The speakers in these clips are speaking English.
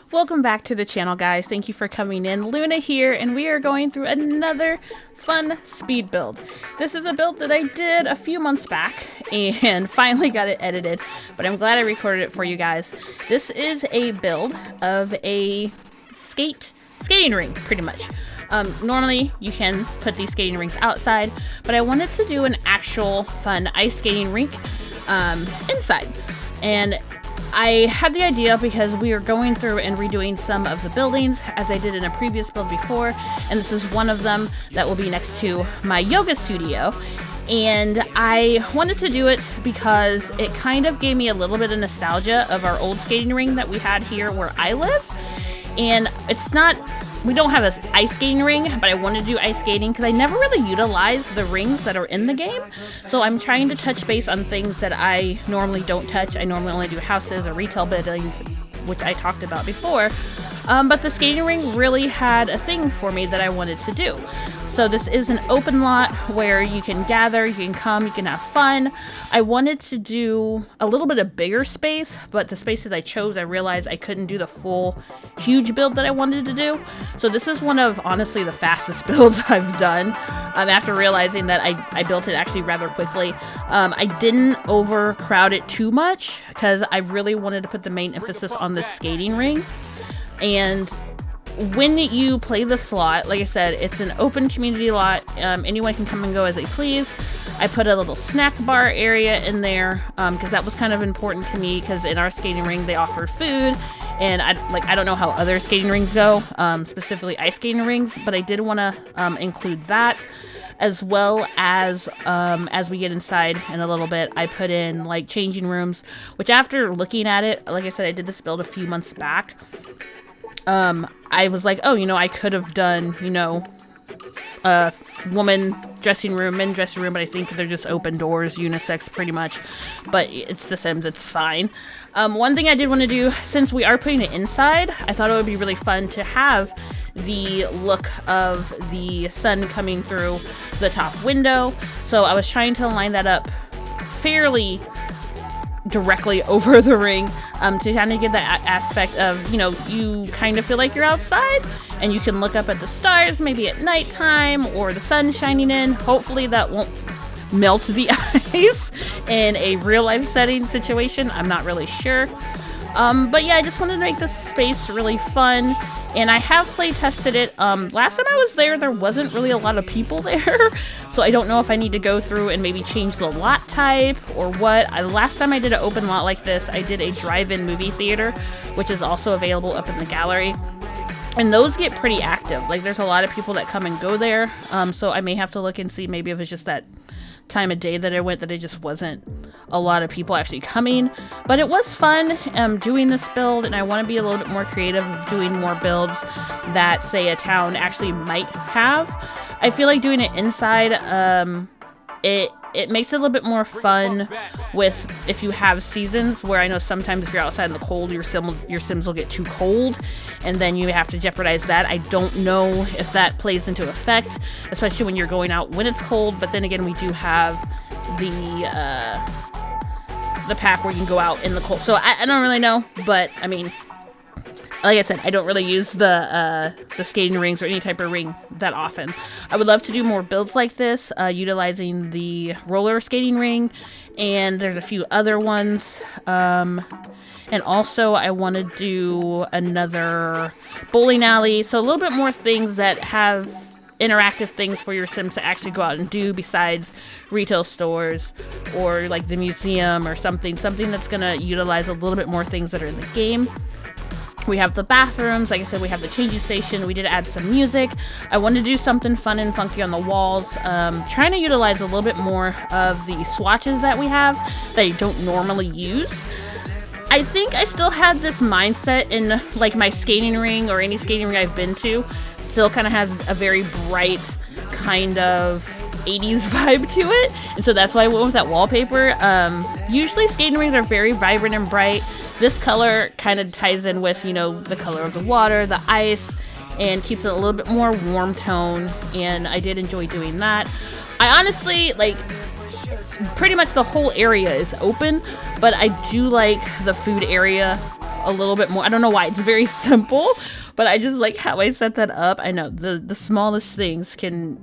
Welcome back to the channel, guys. Thank you for coming in. Luna here, and we are going through another fun speed build. This is a build that I did a few months back and finally got it edited, but I'm glad I recorded it for you guys. This is a build of a skating rink, pretty much. Normally you can put these skating rinks outside, but I wanted to do an actual fun ice skating rink inside. And I had the idea because we are going through and redoing some of the buildings as I did in a previous build before, and this is one of them that will be next to my yoga studio. And I wanted to do it because it kind of gave me a little bit of nostalgia of our old skating rink that we had here where I live. And we don't have an ice skating ring, but I wanted to do ice skating because I never really utilize the rings that are in the game. So I'm trying to touch base on things that I normally don't touch. I normally only do houses or retail buildings, which I talked about before. But the skating rink really had a thing for me that I wanted to do. So this is an open lot where you can gather, you can come, you can have fun. I wanted to do a little bit of bigger space, but the spaces I chose, I realized I couldn't do the full huge build that I wanted to do. So this is one of, honestly, the fastest builds I've done after realizing that I built it actually rather quickly. I didn't overcrowd it too much because I really wanted to put the main emphasis on the skating ring. And when you play the slot, like I said, it's an open community lot. Anyone can come and go as they please. I put a little snack bar area in there because that was kind of important to me, because in our skating ring they offer food, and I don't know how other skating rings go, specifically ice skating rings, but I did want to include that, as well as we get inside in a little bit, I put in like changing rooms, which after looking at it, like I said, I did this build a few months back. I was like, oh, I could have done, a woman dressing room, men dressing room, but I think they're just open doors, unisex pretty much, but it's The Sims, it's fine. One thing I did want to do, since we are putting it inside, I thought it would be really fun to have the look of the sun coming through the top window, so I was trying to line that up fairly directly over the ring to kind of get that aspect of, you kind of feel like you're outside and you can look up at the stars maybe at nighttime or the sun shining in. Hopefully that won't melt the ice in a real life setting situation. I'm not really sure. But yeah, I just wanted to make this space really fun, and I have play tested it. Last time I was there wasn't really a lot of people there, so I don't know if I need to go through and maybe change the lot type or what. Last time I did an open lot like this, I did a drive-in movie theater, which is also available up in the gallery, and those get pretty active. Like, there's a lot of people that come and go there, so I may have to look and see maybe if it's just that time of day that I went that it just wasn't a lot of people actually coming. But it was fun doing this build, and I want to be a little bit more creative doing more builds that, say, a town actually might have. I feel like doing it inside, it makes it a little bit more fun with if you have seasons, where I know sometimes if you're outside in the cold, your Sims will get too cold, and then you have to jeopardize that. I don't know if that plays into effect, especially when you're going out when it's cold. But then again, we do have the pack where you can go out in the cold, so I don't really know. But I mean, like I said, I don't really use the skating rings or any type of ring that often. I would love to do more builds like this, utilizing the roller skating ring, and there's a few other ones. And also I want to do another bowling alley, so a little bit more things that have interactive things for your Sims to actually go out and do besides retail stores or like the museum or something that's going to utilize a little bit more things that are in the game. We have the bathrooms, like I said, we have the changing station. We did add some music. I wanted to do something fun and funky on the walls, trying to utilize a little bit more of the swatches that we have that I don't normally use. I think I still had this mindset in like my skating ring, or any skating ring I've been to, still kind of has a very bright kind of 80s vibe to it, and so that's why I went with that wallpaper. Usually skating rings are very vibrant and bright. This color kind of ties in with, the color of the water, the ice, and keeps it a little bit more warm tone, and I did enjoy doing that. I honestly, pretty much the whole area is open, but I do like the food area a little bit more. I don't know why. It's very simple, but I just like how I set that up. I know the smallest things can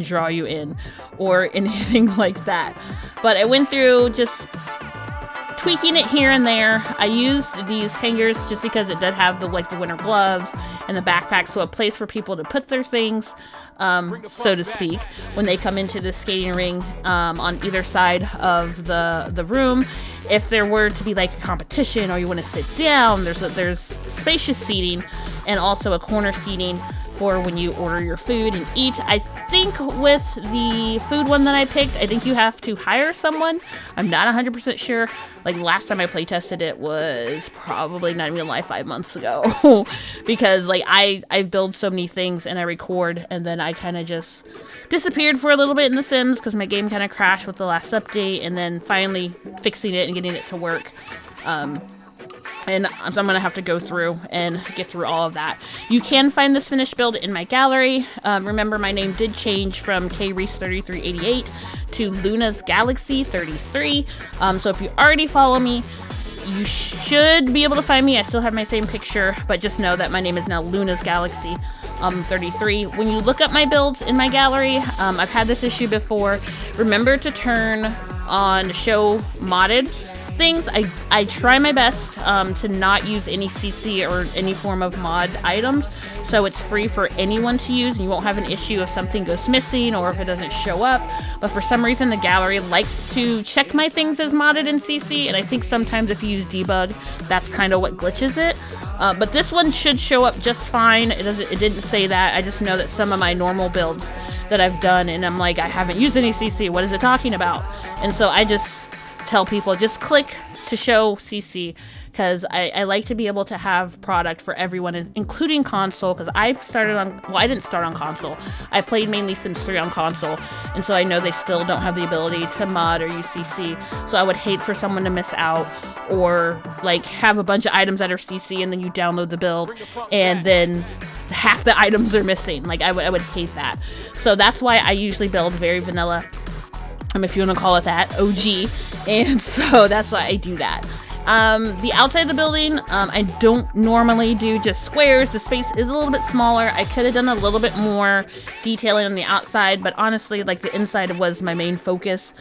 draw you in, or anything like that. But I went through just tweaking it here and there. I used these hangers just because it did have the winter gloves and the backpack, so a place for people to put their things, so to speak, when they come into the skating ring, on either side of the room. If there were to be like a competition or you want to sit down, there's spacious seating and also a corner seating for when you order your food and eat. I think with the food one that I picked, I think you have to hire someone. I'm not 100% sure. Like last time I play tested it was probably not even like 5 months ago because like I build so many things and I record, and then I kind of just disappeared for a little bit in The Sims because my game kind of crashed with the last update, and then finally fixing it and getting it to work. And I'm going to have to go through and get through all of that. You can find this finished build in my gallery. Remember, my name did change from KReese3388 to Luna's Galaxy 33. So if you already follow me, you should be able to find me. I still have my same picture, but just know that my name is now Luna's Galaxy 33. When you look up my builds in my gallery, I've had this issue before. Remember to turn on show modded things. I try my best to not use any CC or any form of mod items, so it's free for anyone to use, and you won't have an issue if something goes missing or if it doesn't show up. But for some reason the gallery likes to check my things as modded in CC, and I think sometimes if you use debug, that's kind of what glitches it. But this one should show up just fine. It didn't say that. I just know that some of my normal builds that I've done, and I'm like, I haven't used any CC, what is it talking about? And so I just tell people, just click to show CC, because I like to be able to have product for everyone, including console, because I didn't start on console. I played mainly Sims 3 on console, and so I know they still don't have the ability to mod or use CC, so I would hate for someone to miss out, or like have a bunch of items that are CC and then you download the build and then half the items are missing. Like I would hate that. So that's why I usually build very vanilla, if you want to call it that, OG, and so that's why I do that. The outside of the building, I don't normally do just squares. The space is a little bit smaller. I could have done a little bit more detailing on the outside, but honestly, like, the inside was my main focus.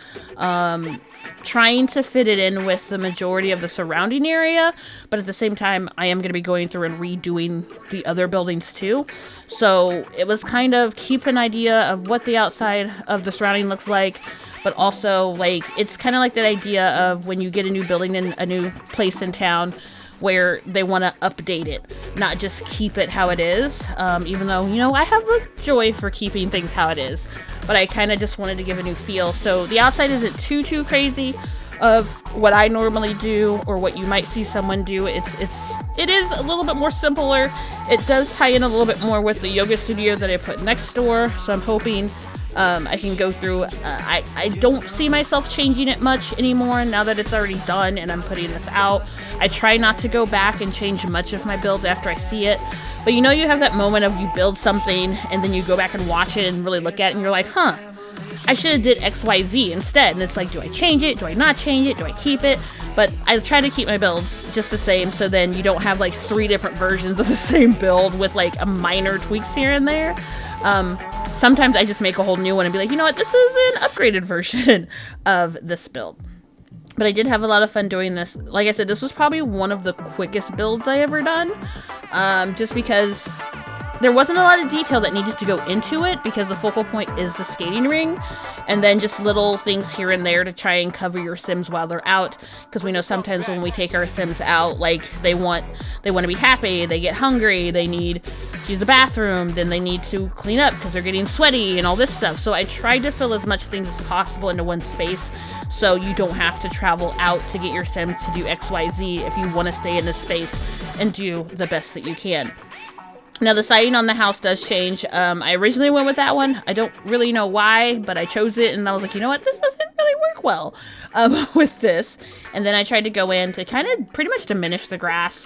Trying to fit it in with the majority of the surrounding area, but at the same time, I am going to be going through and redoing the other buildings too. So it was kind of keep an idea of what the outside of the surrounding looks like, but also, like, it's kind of like that idea of when you get a new building in a new place in town where they want to update it, not just keep it how it is, even though, you know, I have a joy for keeping things how it is, but I kind of just wanted to give a new feel. So the outside isn't too crazy of what I normally do or what you might see someone do. It is a little bit more simpler. It does tie in a little bit more with the yoga studio that I put next door, so I'm hoping I can go through. I don't see myself changing it much anymore now that it's already done and I'm putting this out. I try not to go back and change much of my builds after I see it. But you know, you have that moment of you build something and then you go back and watch it and really look at it and you're like, huh, I should have did XYZ instead. And it's like, do I change it? Do I not change it? Do I keep it? But I try to keep my builds just the same, so then you don't have like 3 different versions of the same build with like a minor tweaks here and there. Sometimes I just make a whole new one and be like, you know what, this is an upgraded version of this build. But I did have a lot of fun doing this. Like I said, this was probably one of the quickest builds I ever done, just because there wasn't a lot of detail that needed to go into it, because the focal point is the skating ring, and then just little things here and there to try and cover your Sims while they're out, because we know sometimes when we take our Sims out, like, they want to be happy, they get hungry, they need to use the bathroom, then they need to clean up because they're getting sweaty and all this stuff. So I tried to fill as much things as possible into one space, so you don't have to travel out to get your Sims to do XYZ if you want to stay in this space and do the best that you can. Now, the siding on the house does change. I originally went with that one. I don't really know why, but I chose it, and I was like, you know what? This doesn't really work well with this. And then I tried to go in to kind of pretty much diminish the grass.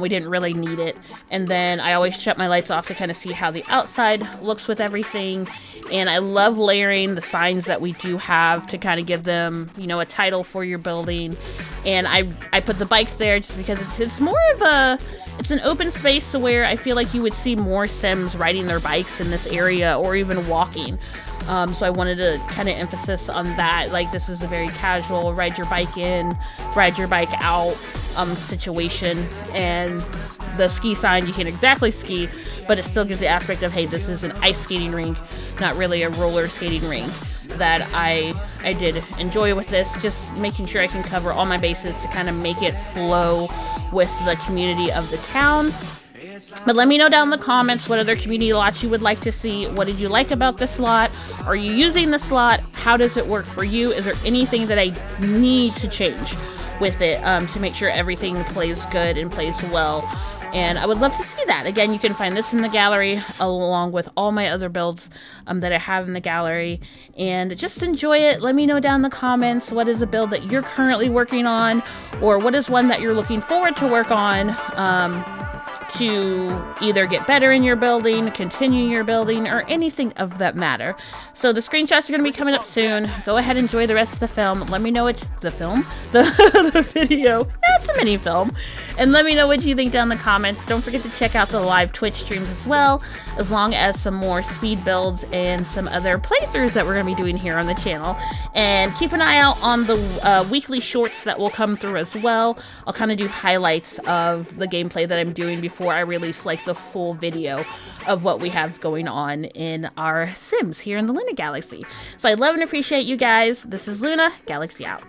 We didn't really need it. And then I always shut my lights off to kind of see how the outside looks with everything. And I love layering the signs that we do have to kind of give them, you know, a title for your building. And I put the bikes there just because it's more of a, it's an open space to where I feel like you would see more Sims riding their bikes in this area or even walking. So I wanted to kind of emphasis on that. Like, this is a very casual ride your bike in, ride your bike out situation. And the ski sign, you can't exactly ski, but it still gives the aspect of, hey, this is an ice skating rink, not really a roller skating rink. That I did enjoy with this, just making sure I can cover all my bases to kind of make it flow with the community of the town. But let me know down in the comments what other community lots you would like to see. What did you like about this lot? Are you using this lot? How does it work for you? Is there anything that I need to change with it to make sure everything plays good and plays well? And I would love to see that. Again, you can find this in the gallery along with all my other builds that I have in the gallery. And just enjoy it. Let me know down in the comments what is a build that you're currently working on, or what is one that you're looking forward to work on to either get better in your building, continue your building, or anything of that matter. So the screenshots are going to be coming up soon. Go ahead and enjoy the rest of the film. Let me know what the video. Yeah, it's a mini film. And let me know what you think down in the comments. Don't forget to check out the live Twitch streams as well, as long as some more speed builds and some other playthroughs that we're going to be doing here on the channel. And keep an eye out on the weekly shorts that will come through as well. I'll kind of do highlights of the gameplay that I'm doing before I release like the full video of what we have going on in our Sims here in the Luna Galaxy. So I love and appreciate you guys. This is Luna, Galaxy out.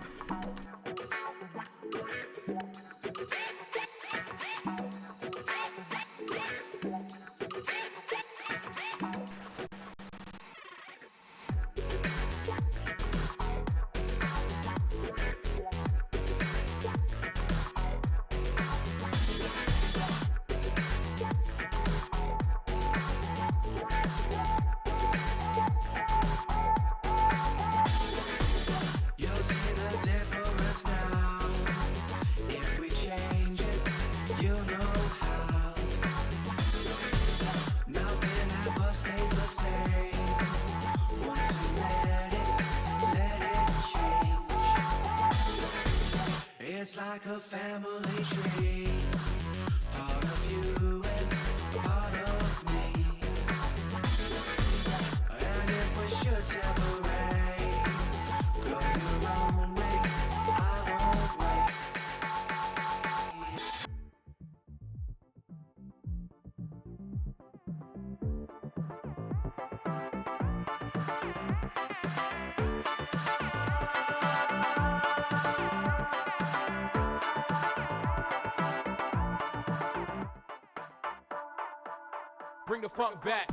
It's like a family tree, part of you and part of me. And if we should separate, go your own way, I won't wait. Bring the funk back.